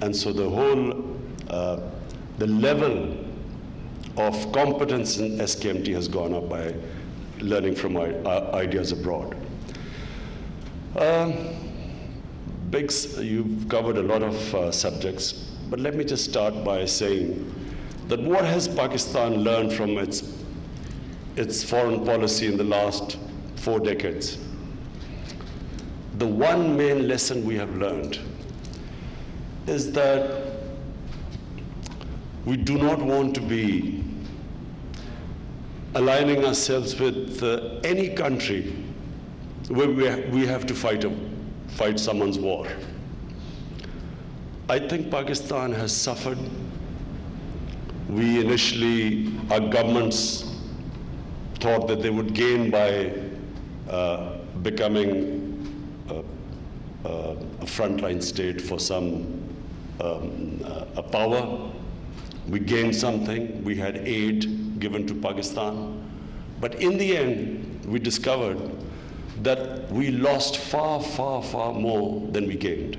And so the whole, the level of competence in SKMT has gone up by learning from ideas abroad. You've covered a lot of subjects, but let me just start by saying that what has Pakistan learned from its foreign policy in the last 4 decades? The one main lesson we have learned is that we do not want to be aligning ourselves with any country where we have to fight someone's war. I think Pakistan has suffered. We initially, our governments thought that they would gain by becoming a frontline state for a power. We gained something. We had aid given to Pakistan. But in the end, we discovered that we lost far, far, far more than we gained.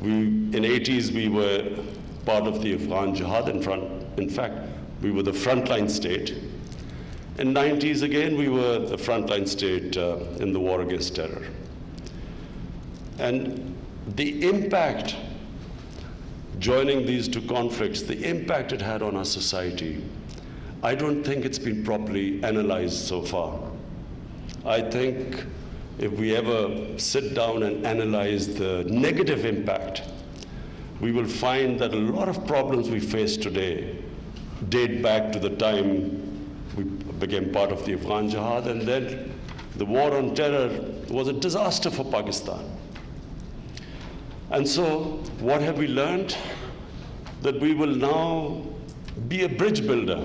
In the 80s, we were part of the Afghan jihad. In fact, we were the frontline state. In the 90s, again, we were the frontline state in the war against terror. And the impact, joining these two conflicts, the impact it had on our society, I don't think it's been properly analyzed so far. I think if we ever sit down and analyze the negative impact, we will find that a lot of problems we face today date back to the time we became part of the Afghan jihad, and then the war on terror was a disaster for Pakistan. And so what have we learned? That we will now be a bridge builder.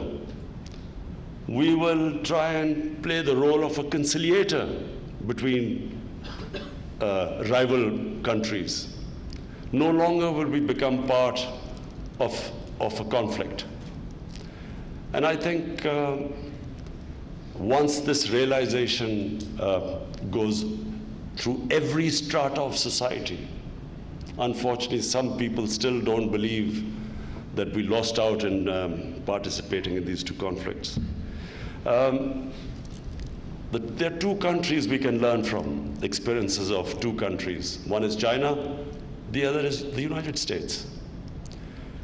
We will try and play the role of a conciliator between rival countries. No longer will we become part of a conflict. And I think once this realization goes through every strata of society, unfortunately, some people still don't believe that we lost out in participating in these two conflicts. There are two countries we can learn from, experiences of two countries. One is China, the other is the United States.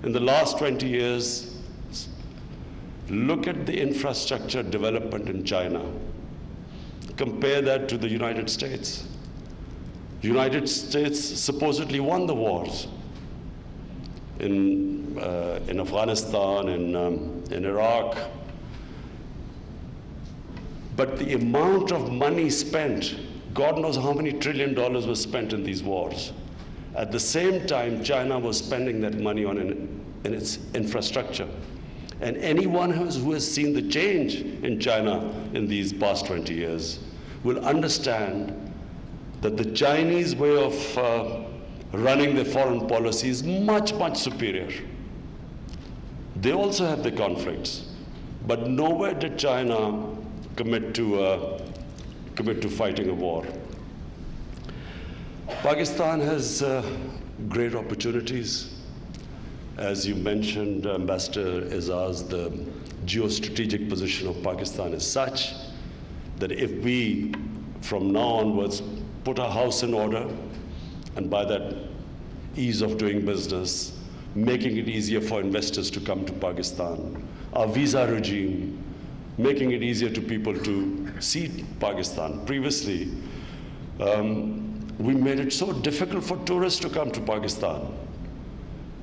In the last 20 years, look at the infrastructure development in China. Compare that to the United States. The United States supposedly won the wars in Afghanistan, in Iraq. But the amount of money spent, God knows how many $1 trillion was spent in these wars. At the same time, China was spending that money in its infrastructure. And anyone who has seen the change in China in these past 20 years will understand that the Chinese way of running their foreign policy is much, much superior. They also have the conflicts, but nowhere did China commit to fighting a war. Pakistan has great opportunities. As you mentioned, Ambassador Azaz, the geostrategic position of Pakistan is such that if we, from now onwards, put our house in order, and by that ease of doing business, making it easier for investors to come to Pakistan, our visa regime, making it easier to people to see Pakistan. Previously, we made it so difficult for tourists to come to Pakistan.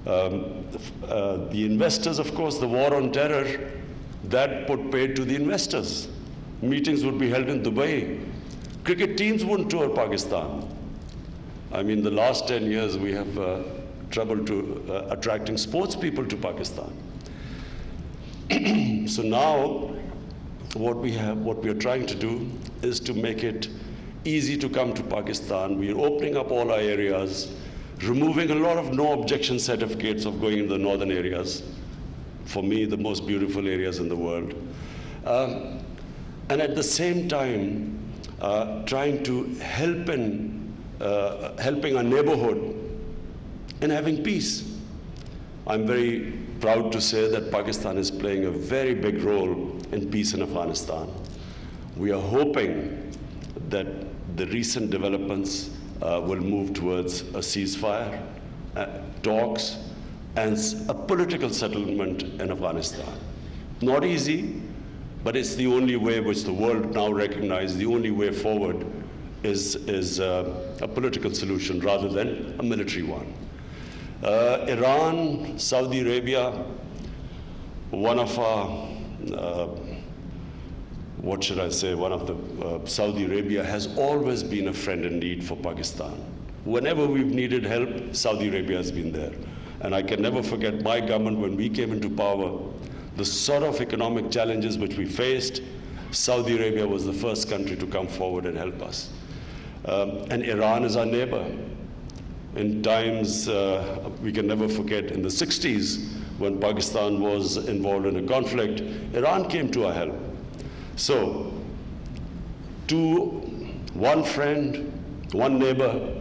The investors, of course, the war on terror, that put paid to the investors. Meetings would be held in Dubai. Cricket teams wouldn't tour Pakistan. I mean, the last 10 years, we have trouble to attracting sports people to Pakistan. So now, what we are trying to do is to make it easy to come to Pakistan. We are opening up all our areas, removing a lot of no objection certificates of going into the northern areas. For me, the most beautiful areas in the world. And at the same time, trying to helping our neighborhood in having peace. I'm very proud to say that Pakistan is playing a very big role in peace in Afghanistan. We are hoping that the recent developments will move towards a ceasefire, talks, and a political settlement in Afghanistan. Not easy, but it's the only way which the world now recognizes. The only way forward is a political solution rather than a military one. Iran, Saudi Arabia, one of our, Saudi Arabia has always been a friend in need for Pakistan. Whenever we've needed help, Saudi Arabia has been there. And I can never forget my government when we came into power, the sort of economic challenges which we faced, Saudi Arabia was the first country to come forward and help us. And Iran is our neighbor. In times, we can never forget, in the 60s, when Pakistan was involved in a conflict, Iran came to our help. So, one friend, one neighbor,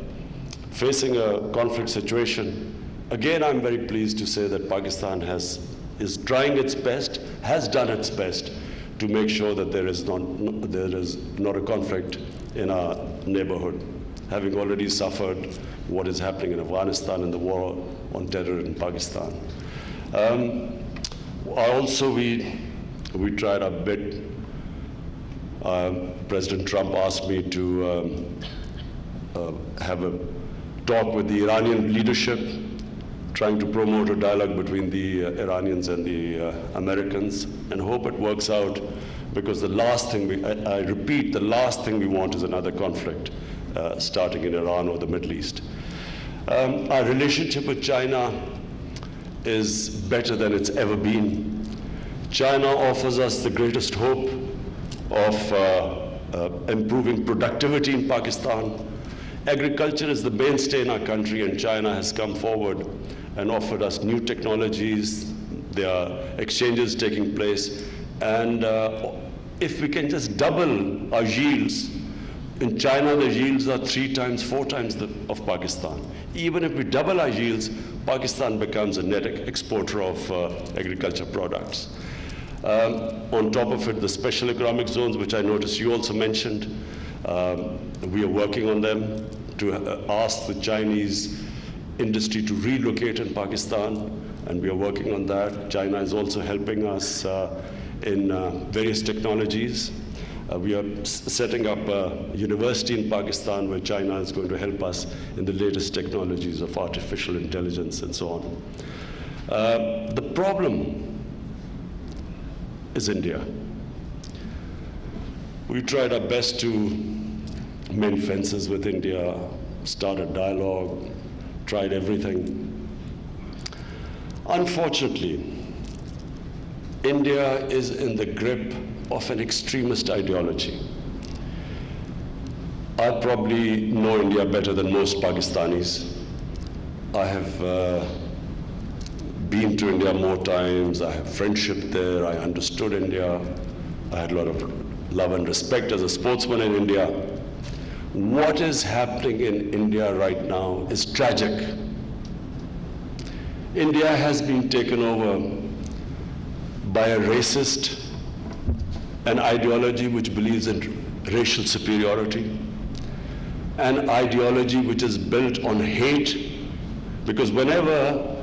facing a conflict situation, again, I'm very pleased to say that Pakistan is trying its best, has done its best to make sure that there is not a conflict in our neighborhood, having already suffered what is happening in Afghanistan and the war on terror in Pakistan. We tried our bit. President Trump asked me to have a talk with the Iranian leadership, trying to promote a dialogue between the Iranians and the Americans, and hope it works out, because the last thing I repeat, the last thing we want is another conflict starting in Iran or the Middle East. Our relationship with China is better than it's ever been. China offers us the greatest hope of improving productivity in Pakistan. Agriculture is the mainstay in our country, and China has come forward and offered us new technologies. There are exchanges taking place. And if we can just double our yields, in China the yields are 3 times, 4 times of Pakistan. Even if we double our yields, Pakistan becomes a net exporter of agriculture products. On top of it, the special economic zones, which I noticed you also mentioned, we are working on them to ask the Chinese industry to relocate in Pakistan, and we are working on that. China is also helping us in various technologies. We are setting up a university in Pakistan where China is going to help us in the latest technologies of artificial intelligence and so on. The problem is India. We tried our best to mend fences with India, start a dialogue, tried everything. Unfortunately, India is in the grip of an extremist ideology. I probably know India better than most Pakistanis. I have been to India more times. I have friendship there. I understood India. I had a lot of love and respect as a sportsman in India. What is happening in India right now is tragic. India has been taken over by a racist, an ideology which believes in racial superiority, an ideology which is built on hate, because whenever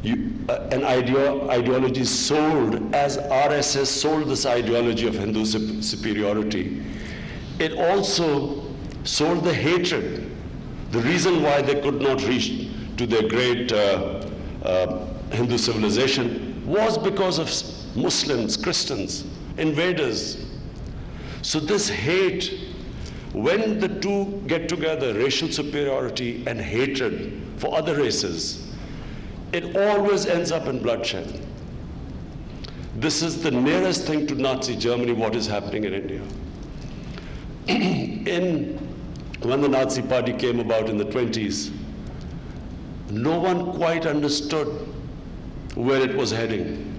an ideology is sold, as RSS sold this ideology of Hindu superiority, it also sold the hatred. The reason why they could not reach to their great Hindu civilization was because of Muslims, Christians, invaders. So this hate, when the two get together, racial superiority and hatred for other races, it always ends up in bloodshed. This is the nearest thing to Nazi Germany, what is happening in India. When the Nazi Party came about in the 20s, no one quite understood where it was heading.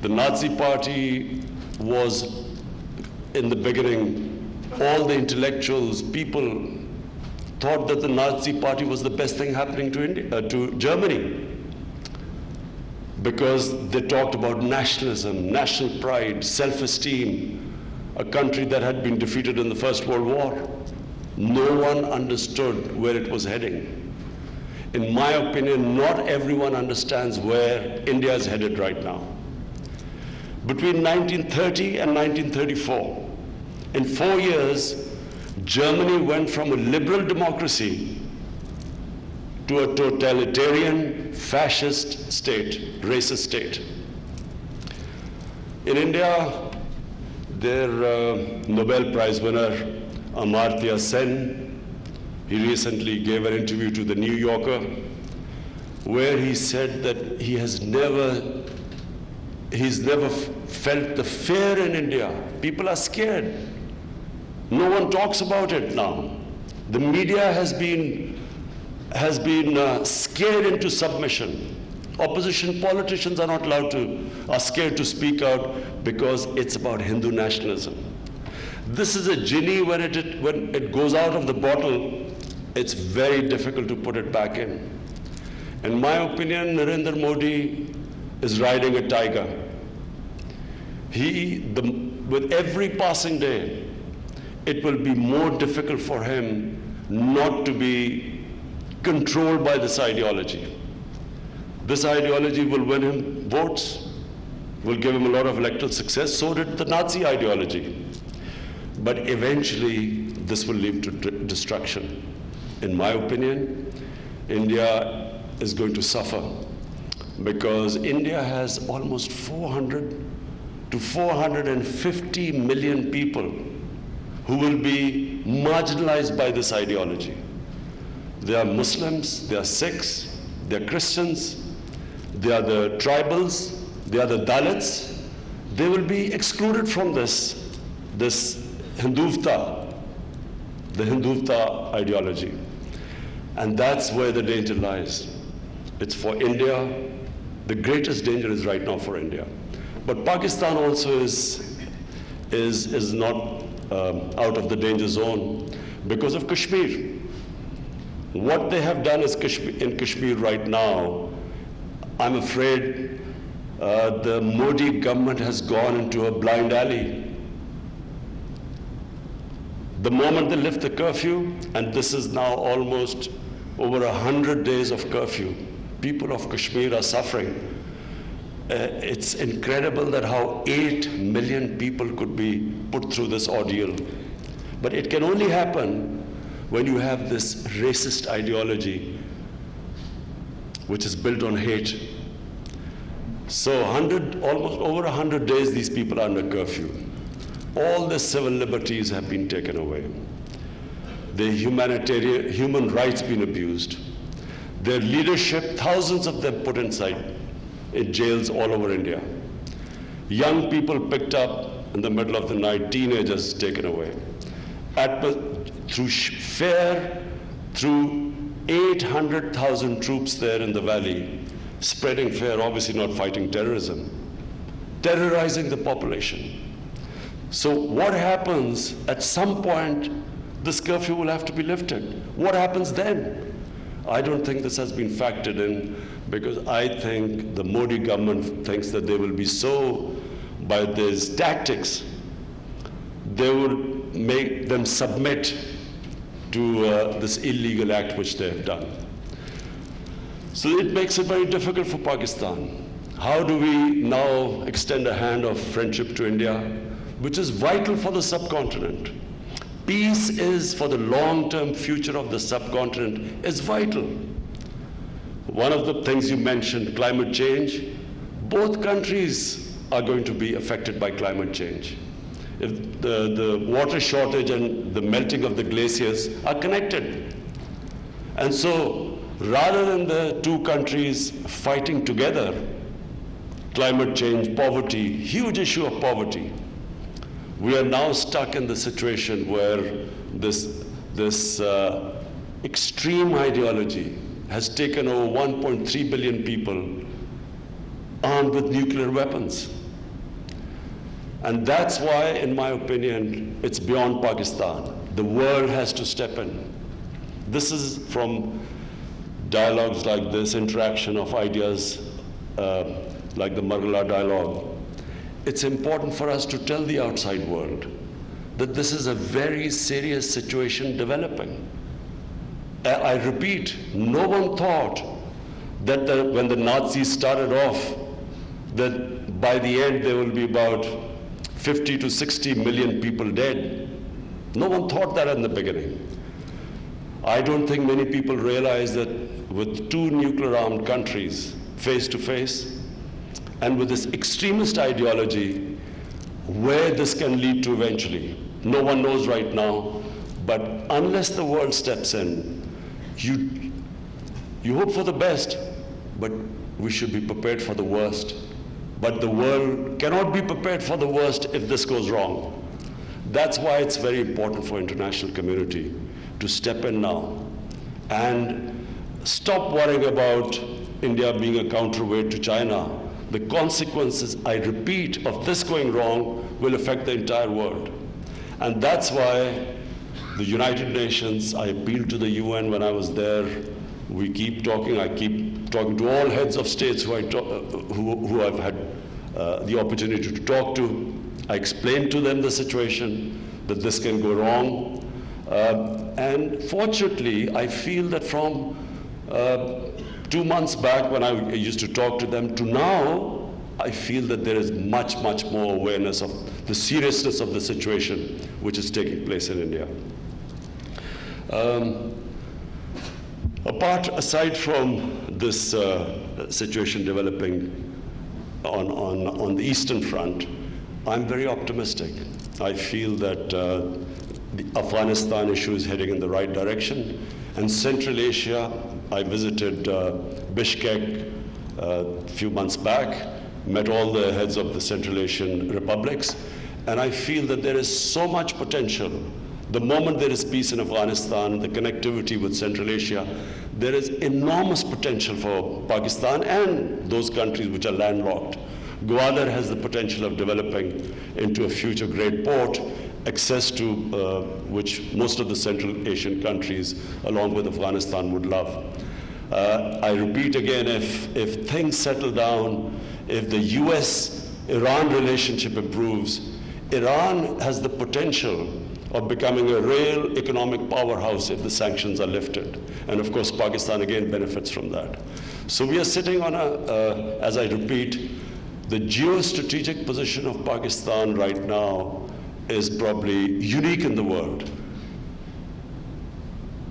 The Nazi Party was, in the beginning, all the intellectuals, people thought that the Nazi party was the best thing happening to India, to Germany, because they talked about nationalism, national pride, self-esteem, a country that had been defeated in the First World War. No one understood where it was heading. In my opinion, not everyone understands where India is headed right now. Between 1930 and 1934, in 4 years, Germany went from a liberal democracy to a totalitarian, fascist state, racist state. In India, their Nobel Prize winner, Amartya Sen, he recently gave an interview to the New Yorker where he said that he's never felt the fear in India. People are scared. No one talks about it now. The media has been scared into submission. Opposition politicians are scared to speak out because it's about Hindu nationalism. This is a genie when it goes out of the bottle, it's very difficult to put it back in. In my opinion, Narendra Modi is riding a tiger. With every passing day, it will be more difficult for him not to be controlled by this ideology. This ideology will win him votes, will give him a lot of electoral success. So did the Nazi ideology. But eventually, this will lead to destruction. In my opinion, India is going to suffer because India has almost 400 to 450 million people who will be marginalized by this ideology. They are Muslims, they are Sikhs, they are Christians, they are the tribals, they are the Dalits. They will be excluded from this Hindutva, the Hindutva ideology. And that's where the danger lies. It's for India. The greatest danger is right now for India. But Pakistan also is not out of the danger zone because of Kashmir. What they have done in Kashmir right now, I'm afraid the Modi government has gone into a blind alley. The moment they lift the curfew, and this is now almost over 100 days of curfew, people of Kashmir are suffering. It's incredible that how 8 million people could be put through this ordeal. But it can only happen when you have this racist ideology which is built on hate. So almost over 100 days these people are under curfew. All the civil liberties have been taken away. The human rights been abused. Their leadership, thousands of them put inside in jails all over India. Young people picked up in the middle of the night, teenagers taken away. Through fear, through 800,000 troops there in the valley, spreading fear, obviously not fighting terrorism, terrorizing the population. So what happens at some point, this curfew will have to be lifted. What happens then? I don't think this has been factored in because I think the Modi government thinks that they will be so, by these tactics, they will make them submit to this illegal act which they have done. So it makes it very difficult for Pakistan. How do we now extend a hand of friendship to India, which is vital for the subcontinent? Peace is for the long-term future of the subcontinent is vital. One of the things you mentioned, climate change, both countries are going to be affected by climate change. If the water shortage and the melting of the glaciers are connected. And so rather than the two countries fighting together, climate change, poverty, huge issue of poverty, we are now stuck in the situation where this extreme ideology has taken over 1.3 billion people armed with nuclear weapons. And that's why, in my opinion, it's beyond Pakistan. The world has to step in. This is from dialogues like this, interaction of ideas like the Margalla dialogue. It's important for us to tell the outside world that this is a very serious situation developing. I repeat, no one thought that when the Nazis started off, that by the end there will be about 50 to 60 million people dead. No one thought that in the beginning. I don't think many people realize that with two nuclear-armed countries face to face, and with this extremist ideology, where this can lead to eventually, no one knows right now. But unless the world steps in, you hope for the best, but we should be prepared for the worst. But the world cannot be prepared for the worst if this goes wrong. That's why it's very important for international community to step in now and stop worrying about India being a counterweight to China. The consequences, I repeat, of this going wrong will affect the entire world. And that's why the United Nations, I appealed to the UN when I was there. We keep talking, I keep talking to all heads of states who I've had the opportunity to talk to. I explained to them the situation, that this can go wrong. And fortunately, I feel that from 2 months back when I used to talk to them to now, I feel that there is much, much more awareness of the seriousness of the situation which is taking place in India. Aside from this situation developing on the Eastern Front, I'm very optimistic. I feel that the Afghanistan issue is heading in the right direction. And Central Asia, I visited Bishkek a few months back, met all the heads of the Central Asian republics, and I feel that there is so much potential. The moment there is peace in Afghanistan, the connectivity with Central Asia, there is enormous potential for Pakistan and those countries which are landlocked. Gwadar has the potential of developing into a future great port, access to which most of the Central Asian countries, along with Afghanistan, would love. I repeat again, if things settle down, if the US-Iran relationship improves, Iran has the potential of becoming a real economic powerhouse if the sanctions are lifted. And of course, Pakistan again benefits from that. So we are sitting on as I repeat, the geostrategic position of Pakistan right now is probably unique in the world.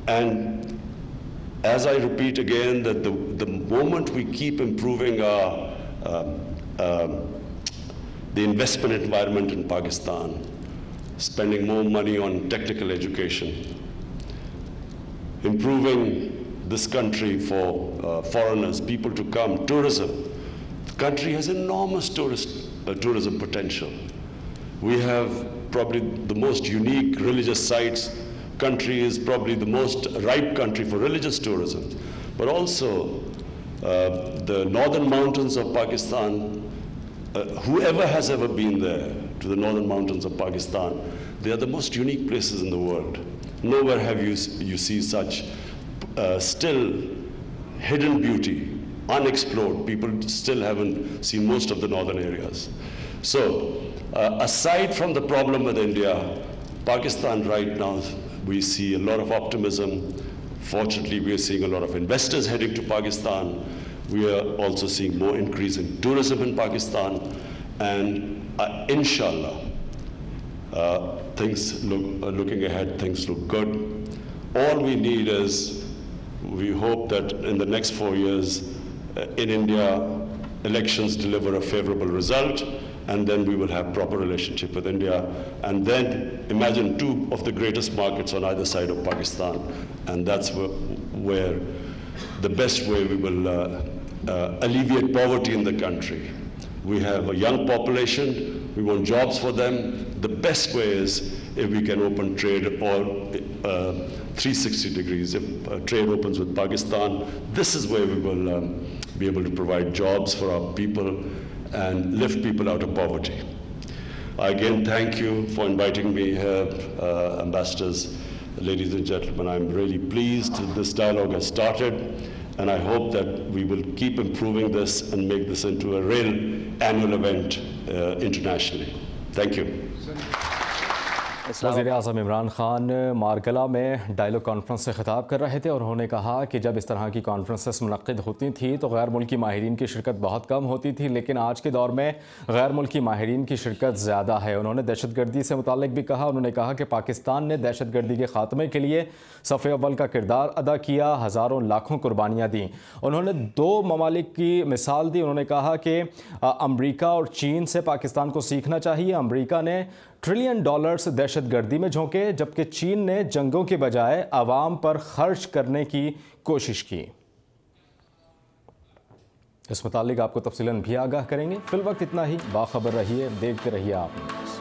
And as I repeat again, that the moment we keep improving the investment environment in Pakistan, spending more money on technical education, improving this country for foreigners, people to come, tourism. The country has enormous tourism potential. We have probably the most unique religious sites. Country is probably the most ripe country for religious tourism. But also, the northern mountains of Pakistan, whoever has ever been there to the northern mountains of Pakistan, they are the most unique places in the world. Nowhere have you see such still hidden beauty, unexplored. People still haven't seen most of the northern areas. So, aside from the problem with India, Pakistan right now, we see a lot of optimism. Fortunately, we are seeing a lot of investors heading to Pakistan. We are also seeing more increase in tourism in Pakistan. And inshallah, looking ahead, things look good. All we need is, we hope that in the next 4 years, in India, elections deliver a favorable result, and then we will have proper relationship with India. And then imagine two of the greatest markets on either side of Pakistan, and that's where the best way we will alleviate poverty in the country. We have a young population, we want jobs for them. The best way is if we can open trade or 360 degrees. If trade opens with Pakistan, this is where we will be able to provide jobs for our people and lift people out of poverty. I again thank you for inviting me here, ambassadors, Ladies and gentlemen, I'm really pleased that this dialogue has started, and I hope that we will keep improving this and make this into a real annual event internationally. Thank you. वज़ीर-ए-आज़म इमरान खान मारगला में dialogue conference से खिताब कर रहे थे और उन्होंने कहा कि जब इस तरह की कॉन्फ्रेंसेस मुनक़्क़िद होती थी तो गैर मुल्की माहिरीन की शिरकत बहुत कम होती थी, लेकिन आज के दौर में गैर मुल्की माहिरीन की शिरकत ज़्यादा है। उन्होंने दहशतगर्दी से मुताल्लिक़ भी कहा। उन्होंने कहा कि पाकिस्तान ने दहशतगर्दी के ख़ात्मे के लिए सफ़े अव्वल का किरदार अदा किया, हज़ारों लाखों कुर्बानियाँ दी। उन्होंने 2 ममालिक की मिसाल दी। उन्होंने कहा कि अमरीका और चीन से पाकिस्तान को सीखना चाहिए। अमरीका ने $1 ट्रिलियन दहशतगर्दी में झोंके, जबकि चीन ने जंगों के बजाय आवाम पर खर्च करने की कोशिश की। इस मुतालिक आपको तफसीलन भी आगाह करेंगे। फिल वक्त इतना ही। बाखबर रहिए, देखते रहिए आप न्यूज़।